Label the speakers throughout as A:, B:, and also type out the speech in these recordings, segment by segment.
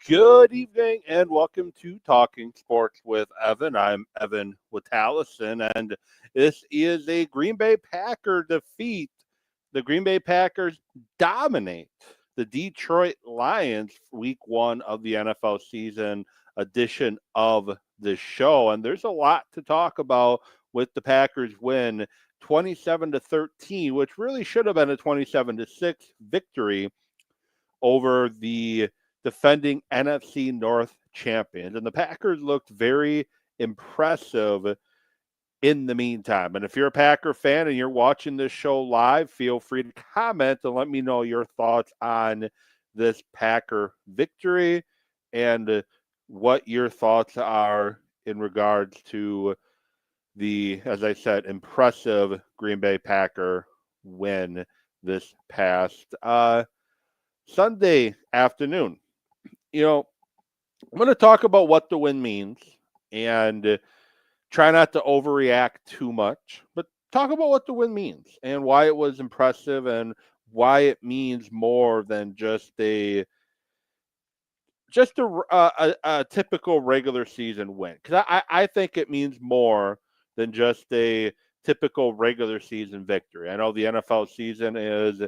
A: Good evening and welcome to Talking Sports with Evan. I'm Evan Witalison, and this is a Green Bay Packer defeat. The Green Bay Packers dominate the Detroit Lions week one of the NFL season edition of the show. And there's a lot to talk about with the Packers win 27-13, which really should have been a 27-6 victory over the defending NFC North champions. And the Packers looked very impressive in the meantime. And if you're a Packer fan and you're watching this show live, feel free to comment and let me know your thoughts on this Packer victory and what your thoughts are in regards to the, as I said, impressive Green Bay Packer win this past Sunday afternoon. I'm going to talk about what the win means and try not to overreact too much, but talk about what the win means and why it was impressive and why it means more than just a typical regular season win. Because I think it means more than just a typical regular season victory. I know the NFL season is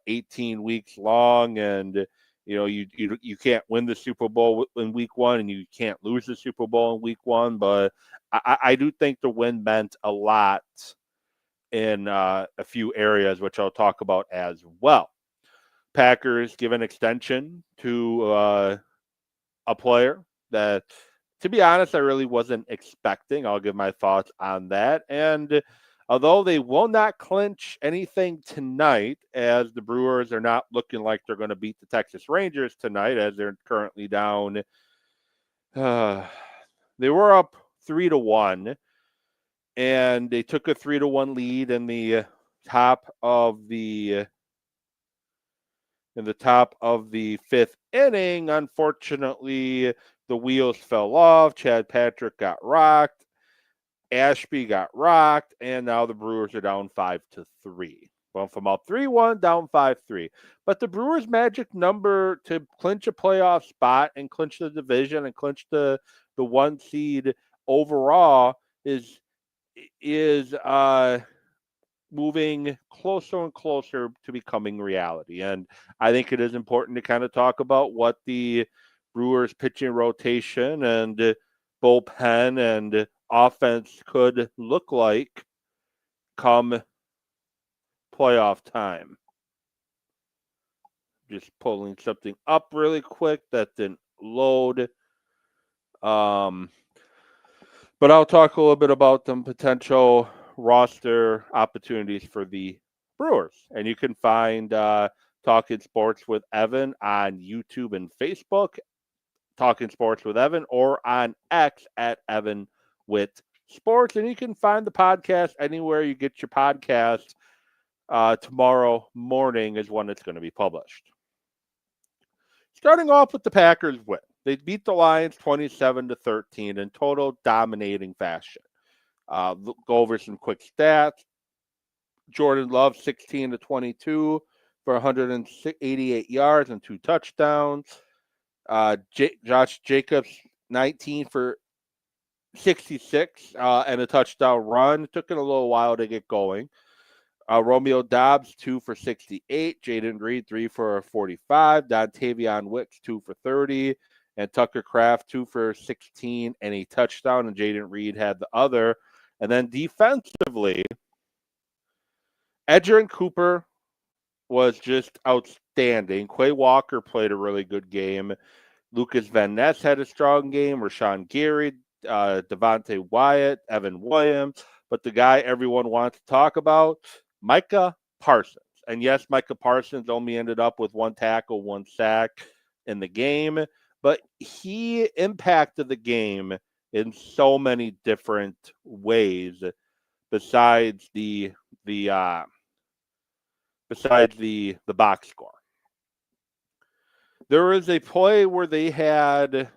A: 18 weeks long, and you can't win the Super Bowl in week one, and you can't lose the Super Bowl in week one. But I do think the win meant a lot in a few areas, which I'll talk about as well. Packers give an extension to a player that, to be honest, I really wasn't expecting. I'll give my thoughts on that. And although they will not clinch anything tonight, as the Brewers are not looking like they're going to beat the Texas Rangers tonight, as they're currently down. They were up 3-1, and they took a 3-1 lead in the top of the fifth inning. Unfortunately, the wheels fell off. Chad Patrick got rocked. Ashby got rocked, and now the Brewers are down 5-3. Well, from up 3-1, down 5-3. But the Brewers' magic number to clinch a playoff spot and clinch the division and clinch the one seed overall is moving closer and closer to becoming reality. And I think it is important to kind of talk about what the Brewers pitching rotation and bullpen and offense could look like come playoff time. Just pulling something up really quick that didn't load. But I'll talk a little bit about the potential roster opportunities for the Brewers. And you can find Talking Sports with Evan on YouTube and Facebook, Talking Sports with Evan, or on X at Evan with Sports. And you can find the podcast anywhere you get your podcast. Tomorrow morning is when it's going to be published. Starting off with the Packers win. They beat the Lions 27-13 in total dominating fashion. Go over some quick stats. Jordan Love 16-22 for 188 yards and 2 touchdowns. Josh Jacobs 19 for 66 and a touchdown run. It took it a little while to get going. Romeo Doubs 2 for 68. Jaden Reed 3 for 45. Dontavion Wicks 2 for 30. And Tucker Kraft 2 for 16 and a touchdown. And Jaden Reed had the other. And then defensively, Edgerrin Cooper was just outstanding. Quay Walker played a really good game. Lucas Van Ness had a strong game. Rashawn Gary, Devontae Wyatt, Evan Williams. But the guy everyone wants to talk about, Micah Parsons. And yes, Micah Parsons only ended up with 1 tackle, 1 sack in the game. But he impacted the game in so many different ways besides the box score. There was a play where they had,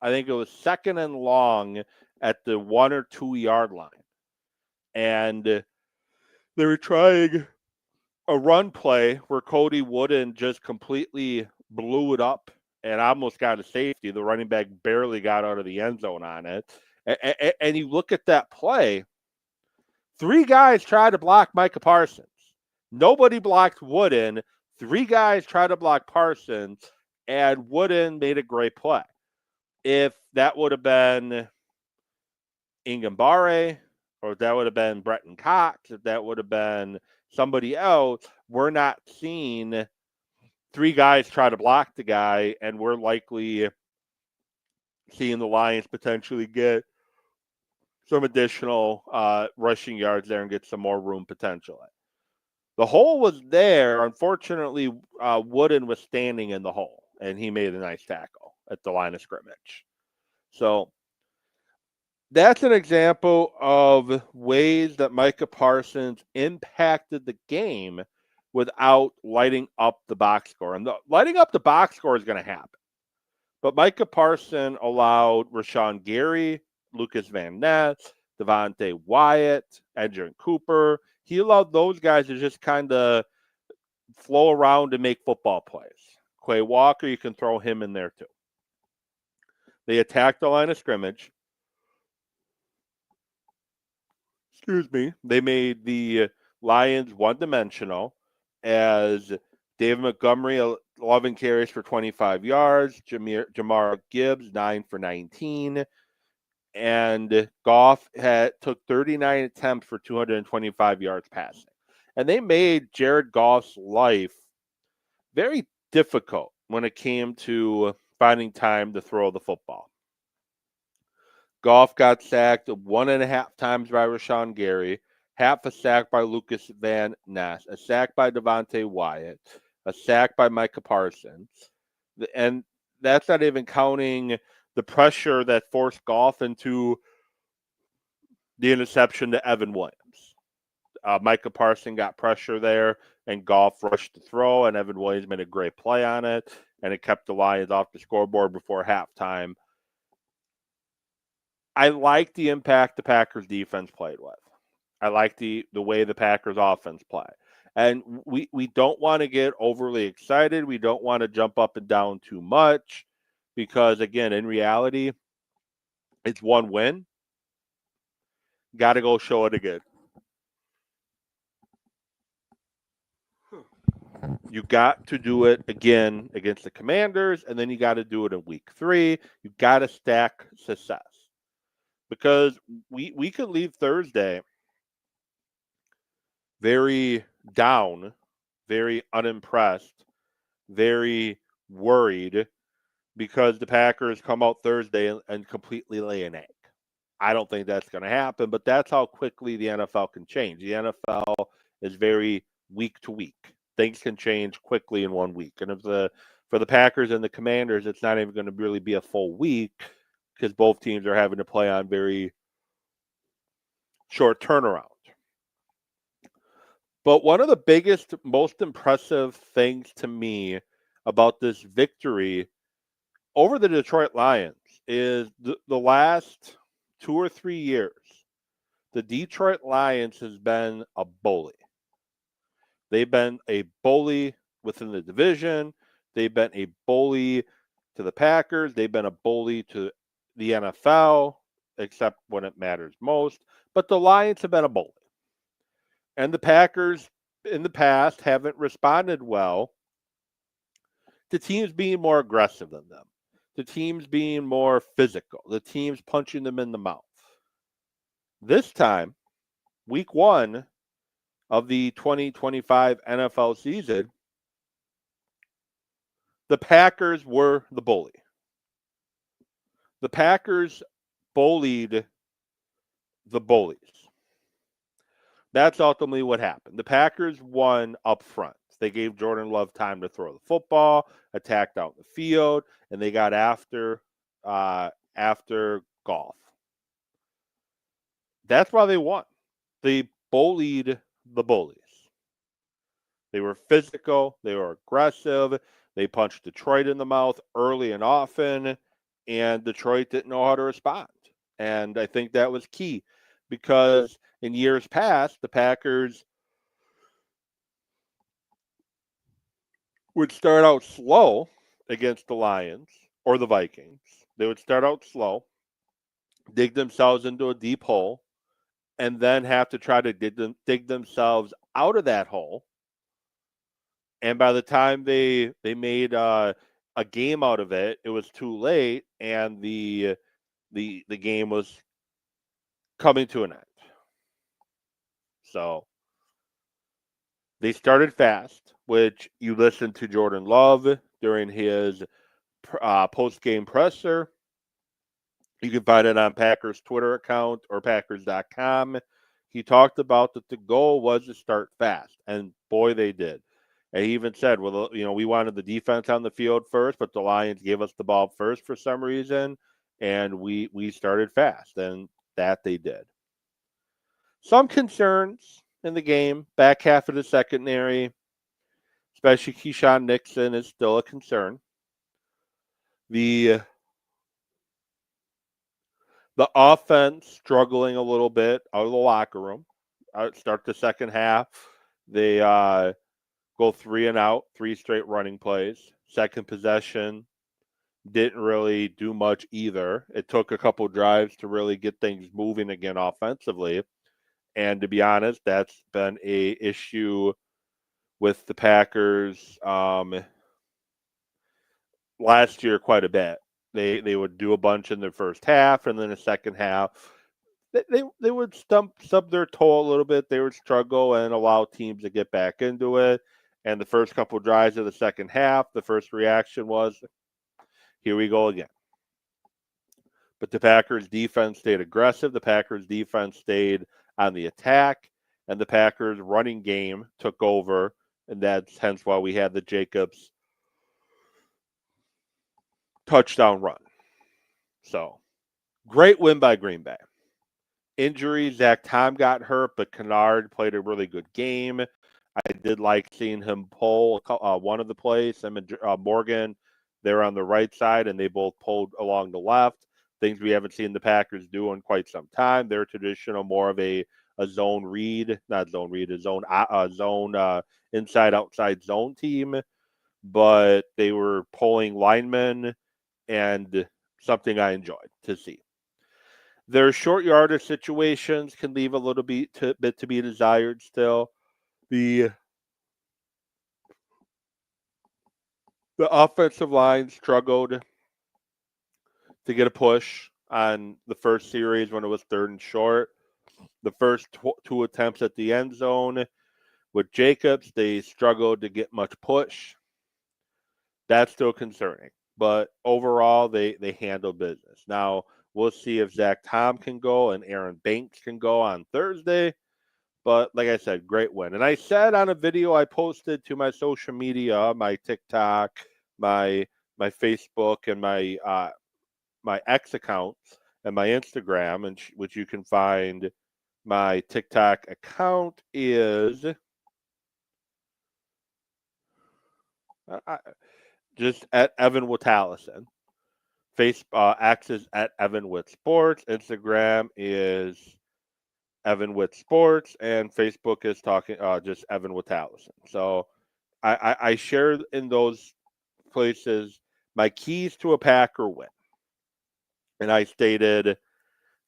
A: I think it was 2nd and long at the 1 or 2 yard line. And they were trying a run play where Cody Wooden just completely blew it up and almost got a safety. The running back barely got out of the end zone on it. And you look at that play, 3 guys tried to block Micah Parsons. Nobody blocked Wooden. 3 guys tried to block Parsons, and Wooden made a great play. If that would have been Ingambare, or if that would have been Bretton Cox, if that would have been somebody else, we're not seeing 3 guys try to block the guy, and we're likely seeing the Lions potentially get some additional rushing yards there and get some more room potentially. The hole was there. Unfortunately, Wooden was standing in the hole, and he made a nice tackle at the line of scrimmage. So that's an example of ways that Micah Parsons impacted the game without lighting up the box score. And lighting up the box score is going to happen. But Micah Parsons allowed Rashawn Gary, Lucas Van Ness, Devontae Wyatt, Edgerrin Cooper. He allowed those guys to just kind of flow around and make football plays. Quay Walker, you can throw him in there too. They attacked the line of scrimmage. They made the Lions one-dimensional as David Montgomery, 11 carries for 25 yards. Jamar Gibbs, 9 for 19. And Goff took 39 attempts for 225 yards passing. And they made Jared Goff's life very difficult when it came to finding time to throw the football. Goff got sacked 1.5 times by Rashawn Gary, half a sack by Lucas Van Ness, a sack by Devontae Wyatt, a sack by Micah Parsons. And that's not even counting the pressure that forced Goff into the interception to Evan Williams. Micah Parsons got pressure there, and Goff rushed the throw, and Evan Williams made a great play on it, and it kept the Lions off the scoreboard before halftime. I like the impact the Packers defense played with. I like the way the Packers offense play. And we don't want to get overly excited. We don't want to jump up and down too much because, again, in reality, it's one win. Got to go show it again. You got to do it again against the Commanders, and then you got to do it in week 3. You got to stack success. Because we could leave Thursday very down, very unimpressed, very worried because the Packers come out Thursday and completely lay an egg. I don't think that's going to happen, but that's how quickly the NFL can change. The NFL is very week to week. Things can change quickly in 1 week. And for the Packers and the Commanders, it's not even going to really be a full week because both teams are having to play on very short turnaround. But one of the biggest, most impressive things to me about this victory over the Detroit Lions is the last 2 or 3 years, the Detroit Lions has been a bully. They've been a bully within the division. They've been a bully to the Packers. They've been a bully to the NFL, except when it matters most. But the Lions have been a bully. And the Packers in the past haven't responded well to teams being more aggressive than them, to teams being more physical, the teams punching them in the mouth. This time, week 1 of the 2025 NFL season, the Packers were the bully. The Packers bullied the bullies. That's ultimately what happened. The Packers won up front. They gave Jordan Love time to throw the football, attacked out the field, and they got after Goff. That's why they won. They bullied the bullies. They were physical. They were aggressive. They punched Detroit in the mouth early and often, and Detroit didn't know how to respond. And I think that was key because in years past, the Packers would start out slow against the Lions or the Vikings. They would start out slow, dig themselves into a deep hole, and then have to try to dig themselves out of that hole. And by the time they made a game out of it, it was too late, and the game was coming to an end. So they started fast, which you listened to Jordan Love during his post-game presser. You can find it on Packers' Twitter account or Packers.com. He talked about that the goal was to start fast, and boy, they did. And he even said, well, we wanted the defense on the field first, but the Lions gave us the ball first for some reason, and we started fast, and that they did. Some concerns in the game, back half of the secondary, especially Keyshawn Nixon is still a concern. The offense struggling a little bit out of the locker room. Start the second half. They go 3 and out, 3 straight running plays. Second possession didn't really do much either. It took a couple drives to really get things moving again offensively. And to be honest, that's been a issue with the Packers last year quite a bit. They would do a bunch in the first half, and then the second half, they would stub their toe a little bit. They would struggle and allow teams to get back into it. And the first couple drives of the second half, the first reaction was, here we go again. But the Packers defense stayed aggressive. The Packers defense stayed on the attack, and the Packers running game took over, and that's hence why we had the Jacobs touchdown run. So, great win by Green Bay. Injuries, Zach Tom got hurt, but Kennard played a really good game. I did like seeing him pull one of the plays. Him and Morgan, they're on the right side, and they both pulled along the left. Things we haven't seen the Packers do in quite some time. They're traditional, more of a zone read, not zone read, a zone inside-outside zone team. But they were pulling linemen, and something I enjoyed to see. Their short yardage situations can leave a little bit to be desired still. The offensive line struggled to get a push on the first series when it was 3rd and short. The first 2 attempts at the end zone with Jacobs, they struggled to get much push. That's still concerning. But overall, they handled business. Now, we'll see if Zach Tom can go and Aaron Banks can go on Thursday. But like I said, great win. And I said on a video I posted to my social media, my TikTok, my Facebook, and my X account, and my Instagram, and which you can find. My TikTok account is just at Evan Witallison. X is at Evan Witt Sports. Instagram is Evan Witt Sports, and Facebook is just Evan Witallison. So I shared in those places my keys to a Packer win. And I stated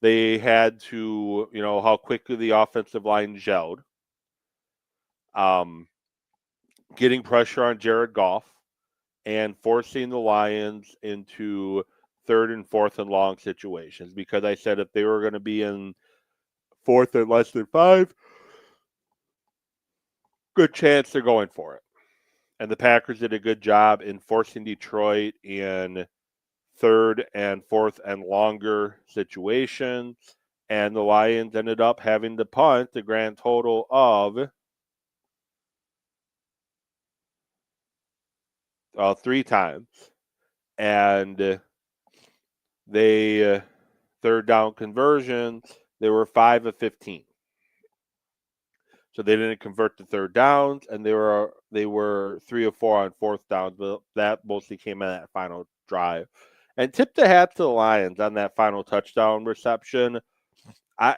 A: they had to, how quickly the offensive line gelled. Getting pressure on Jared Goff and forcing the Lions into 3rd and 4th and long situations. Because I said if they were going to be in 4th and less than 5, good chance they're going for it. And the Packers did a good job in forcing Detroit in 3rd and 4th and longer situations. And the Lions ended up having to punt the grand total of 3 times. And they, 3rd down conversions, they were 5 of 15. So they didn't convert the 3rd downs, and they were 3 of 4 on 4th downs, but that mostly came in that final drive. And tip the hat to the Lions on that final touchdown reception. I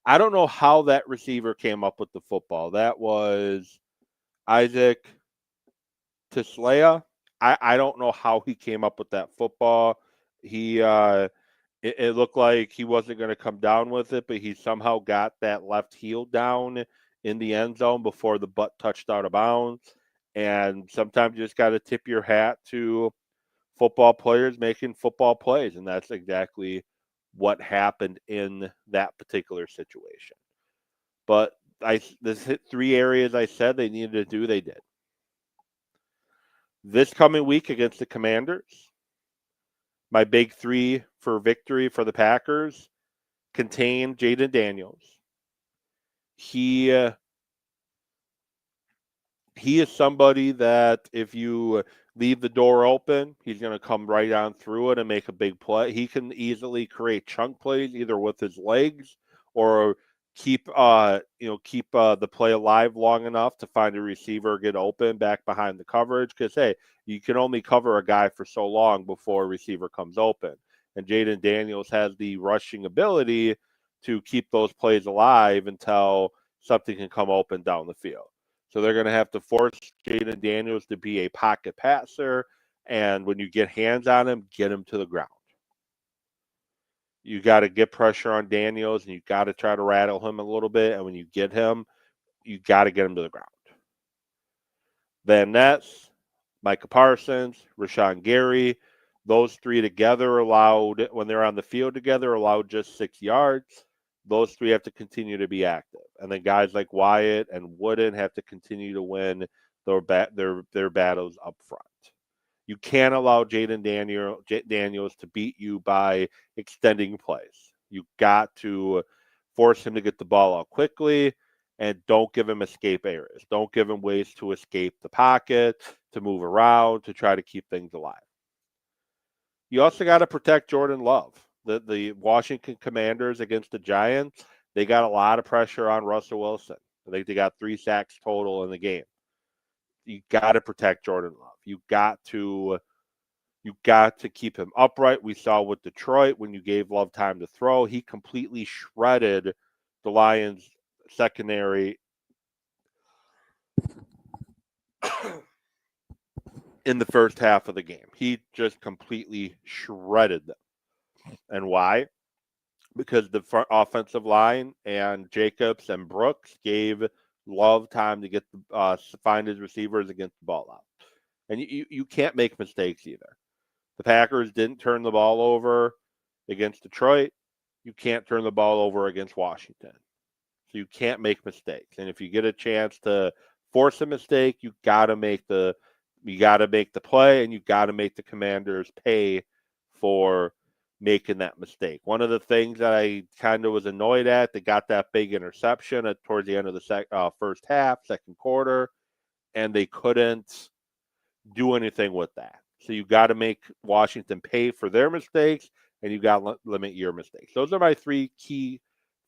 A: don't know how that receiver came up with the football. That was Isaac Tislea. I don't know how he came up with that football. He it looked like he wasn't going to come down with it, but he somehow got that left heel down in the end zone before the butt touched out of bounds. And sometimes you just got to tip your hat to football players making football plays, and that's exactly what happened in that particular situation. But this hit 3 areas I said they needed to do, they did. This coming week against the Commanders, my big 3 for victory for the Packers contain Jaden Daniels. He is somebody that if you leave the door open, he's going to come right on through it and make a big play. He can easily create chunk plays either with his legs or keep the play alive long enough to find a receiver get open back behind the coverage, because hey, you can only cover a guy for so long before a receiver comes open. And Jaden Daniels has the rushing ability to keep those plays alive until something can come open down the field. So they're going to have to force Jaden Daniels to be a pocket passer, and when you get hands on him, get him to the ground. You got to get pressure on Daniels, and you got to try to rattle him a little bit, and when you get him, you got to get him to the ground. Van Ness, Micah Parsons, Rashawn Gary, those 3 together allowed, when they're on the field together, allowed just 6 yards. Those 3 have to continue to be active. And then guys like Wyatt and Wooden have to continue to win their battles up front. You can't allow Jaden Daniels to beat you by extending plays. You got to force him to get the ball out quickly, and don't give him escape areas. Don't give him ways to escape the pocket, to move around, to try to keep things alive. You also got to protect Jordan Love. The Washington Commanders against the Giants, they got a lot of pressure on Russell Wilson. I think they got 3 sacks total in the game. You got to protect Jordan Love. You got to keep him upright. We saw with Detroit when you gave Love time to throw, he completely shredded the Lions secondary in the first half of the game. He just completely shredded them. And why? Because the front offensive line and Jacobs and Brooks gave Love time to get find his receivers and get the ball out. And you can't make mistakes either. The Packers didn't turn the ball over against Detroit. You can't turn the ball over against Washington. So you can't make mistakes. And if you get a chance to force a mistake, you got to make the play, and you got to make the Commanders pay for making that mistake. One of the things that I kind of was annoyed at, they got that big interception towards the end of the first half, second quarter, and they couldn't do anything with that. So you got to make Washington pay for their mistakes, and you got to limit your mistakes. Those are my 3 key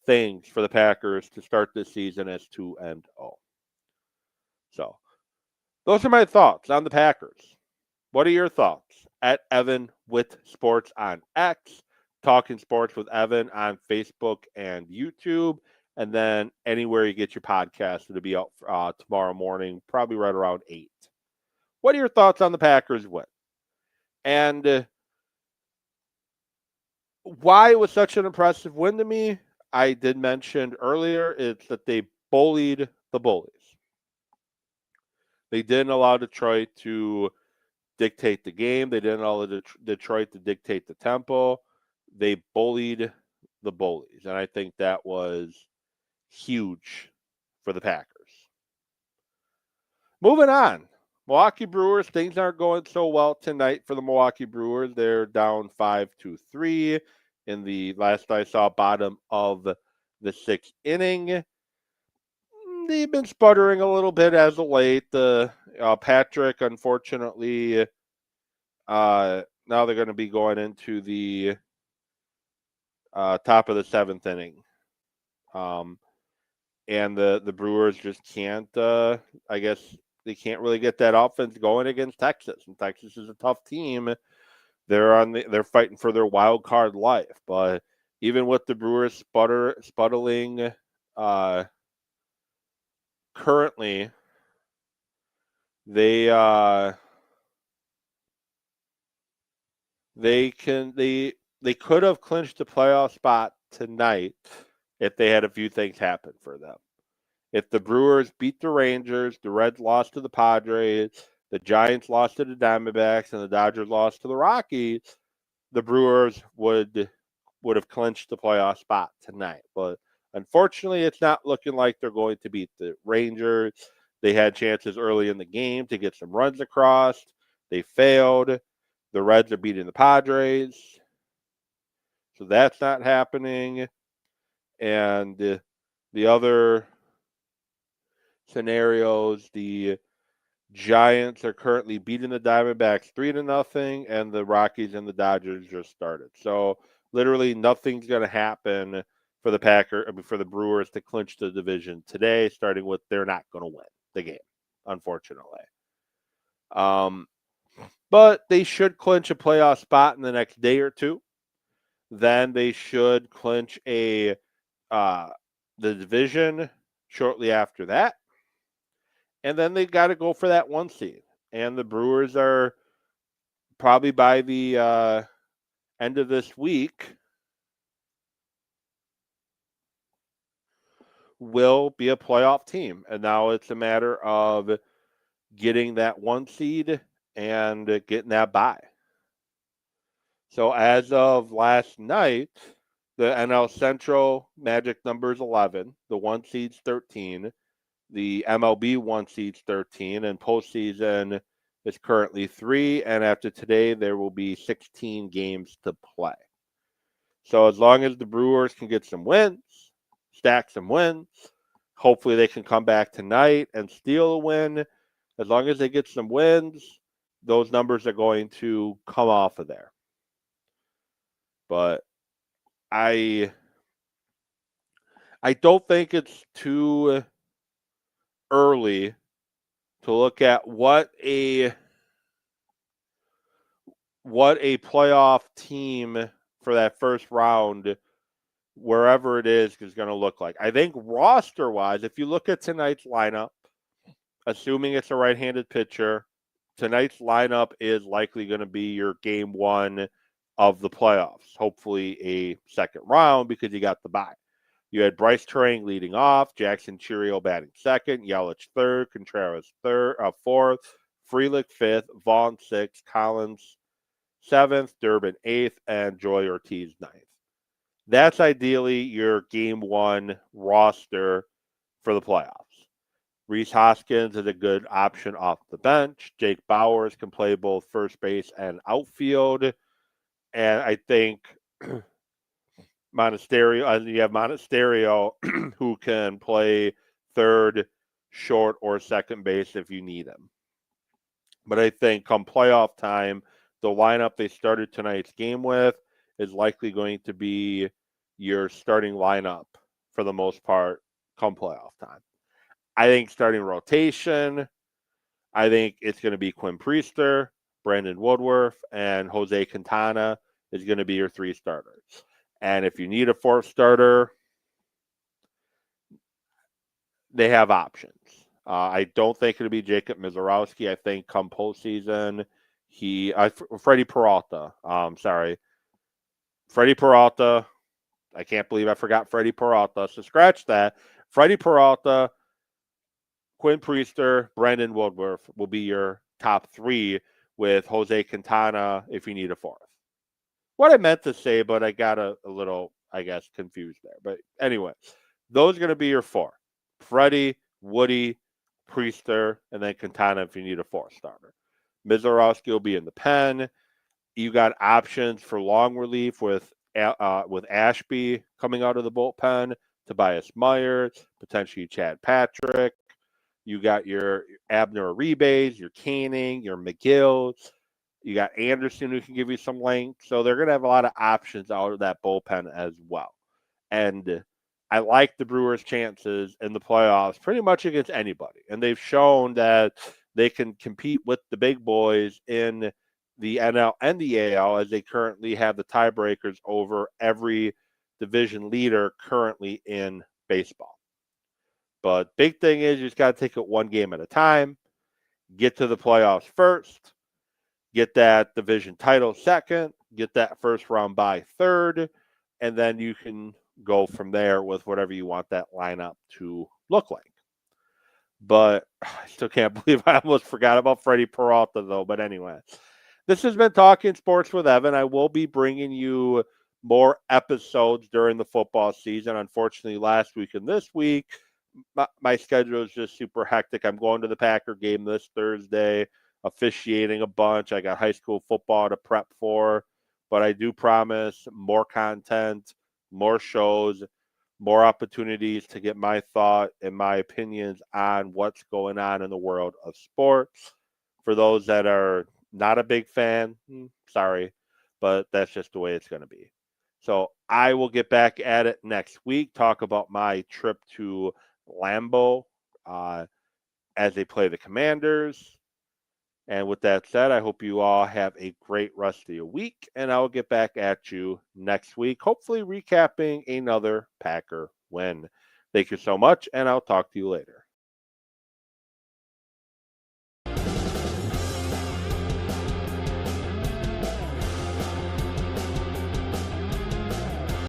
A: things for the Packers to start this season as 2-0. So those are my thoughts on the Packers. What are your thoughts? At Evan with Sports on X, Talking Sports with Evan on Facebook and YouTube, and then anywhere you get your podcast. It'll be out tomorrow morning, probably right around 8. What are your thoughts on the Packers win? And why it was such an impressive win to me, I did mention earlier, it's that they bullied the bullies. They didn't allow Detroit to dictate the game. They didn't allow Detroit to dictate the tempo. They bullied the bullies, and I think that was huge for the Packers. Moving on. Milwaukee Brewers, things aren't going so well tonight for the Milwaukee Brewers. They're down 5-3 in the last I saw bottom of the 6th inning. They've been sputtering a little bit as of late. Patrick, unfortunately, now they're going to be going into the top of the 7th inning. And the Brewers just can't, I guess, they can't really get that offense going against Texas. And Texas is a tough team. They're fighting for their wild card life. But even with the Brewers sputtling currently, they They could have clinched the playoff spot tonight if they had a few things happen for them. If the Brewers beat the Rangers, the Reds lost to the Padres, the Giants lost to the Diamondbacks, and the Dodgers lost to the Rockies, the Brewers would have clinched the playoff spot tonight. But unfortunately, it's not looking like they're going to beat the Rangers. They had chances early in the game to get some runs across. They failed. The Reds are beating the Padres. So that's not happening. And the other scenarios, the Giants are currently beating the Diamondbacks 3-0, and the Rockies and the Dodgers just started. So literally nothing's going to happen for the Brewers to clinch the division today, starting with they're not going to win the game, unfortunately. But they should clinch a playoff spot in the next day or two. Then they should clinch the division shortly after that. And then they got to go for that 1 seed. And the Brewers are probably by the end of this week will be a playoff team. And now it's a matter of getting that 1 seed and getting that bye. So as of last night, the NL Central magic number is 11. The 1 seed's 13. The MLB 1 seed's 13. And postseason is currently 3. And after today, there will be 16 games to play. So as long as the Brewers can get some wins, stack some wins, hopefully they can come back tonight and steal a win. As long as they get some wins, those numbers are going to come off of there. But I don't think it's too early to look at what a playoff team for that first round, wherever it is going to look like. I think roster-wise, if you look at tonight's lineup, assuming it's a right-handed pitcher, tonight's lineup is likely going to be your game 1 of the playoffs. Hopefully a second round because you got the bye. You had Bryce Terang leading off, Jackson Chiriot batting second, Yelich third, Contreras fourth, Frelick fifth, Vaughn sixth, Collins seventh, Durbin eighth, and Joy Ortiz ninth. That's ideally your game 1 roster for the playoffs. Rhys Hoskins is a good option off the bench. Jake Bauers can play both first base and outfield. And I think Monasterio, who can play third, short, or second base if you need him. But I think come playoff time, the lineup they started tonight's game with is likely going to be your starting lineup for the most part come playoff time. I think starting rotation, I think it's going to be Quinn Priester, Brandon Woodruff, and Jose Quintana is going to be your 3 starters. And if you need a 4th starter, they have options. I don't think it'll be Jacob Mizorowski. I think come postseason, Freddie Peralta. Freddie Peralta. I can't believe I forgot Freddie Peralta. So scratch that. Freddie Peralta, Quinn Priester, Brandon Woodruff will be your top 3 with Jose Quintana if you need a 4th. What I meant to say, but I got a little, I guess, confused there. But anyway, those are going to be your 4. Freddie, Woody, Priester, and then Quintana if you need a 4th starter. Mizorowski will be in the pen. You got options for long relief with Ashby coming out of the bullpen, Tobias Myers, potentially Chad Patrick. You got your Abner Uribe, your Canning, your McGill. You got Anderson who can give you some length. So they're going to have a lot of options out of that bullpen as well. And I like the Brewers' chances in the playoffs pretty much against anybody. And they've shown that they can compete with the big boys in the NL and the AL as they currently have the tiebreakers over every division leader currently in baseball. But big thing is you just got to take it one game at a time, get to the playoffs first, get that division title second, get that first round bye third, and then you can go from there with whatever you want that lineup to look like. But I still can't believe I almost forgot about Freddie Peralta, though. But anyway, this has been Talking Sports with Evan. I will be bringing you more episodes during the football season. Unfortunately, last week and this week, my schedule is just super hectic. I'm going to the Packer game this Thursday, officiating a bunch. I got high school football to prep for, but I do promise more content, more shows, more opportunities to get my thought and my opinions on what's going on in the world of sports. For those that are not a big fan, sorry, but that's just the way it's going to be. So I will get back at it next week, talk about my trip to Lambeau as they play the Commanders. And with that said, I hope you all have a great rest of your week, and I will get back at you next week, hopefully recapping another Packer win. Thank you so much, and I'll talk to you later.